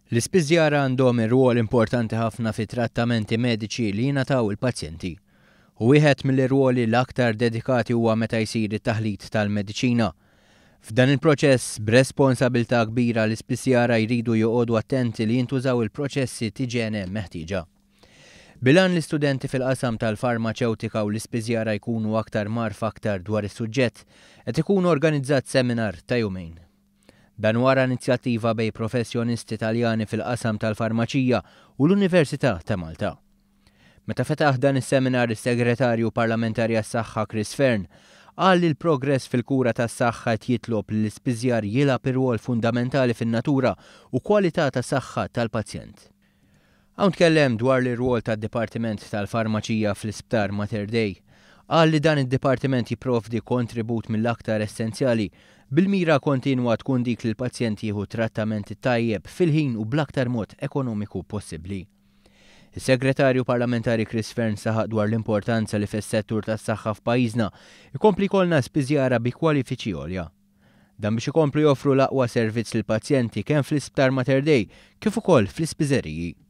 L-ispiżjara għandhom ir-rwol importanti ħafna fi trattamenti mediċi li jingħataw il-pazjenti. U wieħed mill-irwoli l-aktar dedikati huwa meta jsir it-taħlit tal-mediċina. F'dan il-proċess b'responsabilità kbira l-ispiżjara jridu joqogħdu attenti li jintużaw il-proċessi tiġene meħtieġa. Bilan l-istudenti fil-qasam tal-farmaceutika u l-ispiżjara jkunu aktar marf aktar dwar is-suġġett qed ikun organizzat seminar ta' jumejn. Dan wara inizjattiva bej professjonisti Taljani fil-qasam tal-farmaċija u l-Università ta' Malta. Meta fetaħ dan is-seminar is-Segretarju Parlamentari għas-Saħħa Chris Fearn qal li l-progress fil-kura tas-saħħa qed jitlob li l-ispiżjar jilgħab ir-rwol fundamentali fin-natura u kwalità tas-saħħa tal-pazjent. Hawn tkellem dwar l-rwol tad-Dipartiment tal-Farmaċija fl-Isptar Mater Dei. Qal li dan id-dipartiment jipprovdi kontribut mill-aktar essenzjali bil-mira kontinwa tkun dik li l-pazjent jieħu trattamenti tajjeb fil-ħin u bl-aktar mod ekonomiku possibbli. Is-Segretarju Parlamentari Chris Fearn saħaq dwar l-importanza li fis-settur tas-saħħa f'pajjiżna ikompli jkollna spiżjara bi kwalifiċi għolja. Dan biex ikomplu joffru l-aqwa servizz lill-pazjenti kemm fl-Isptar Mater Dei kif ukoll fl-ispiżeriji.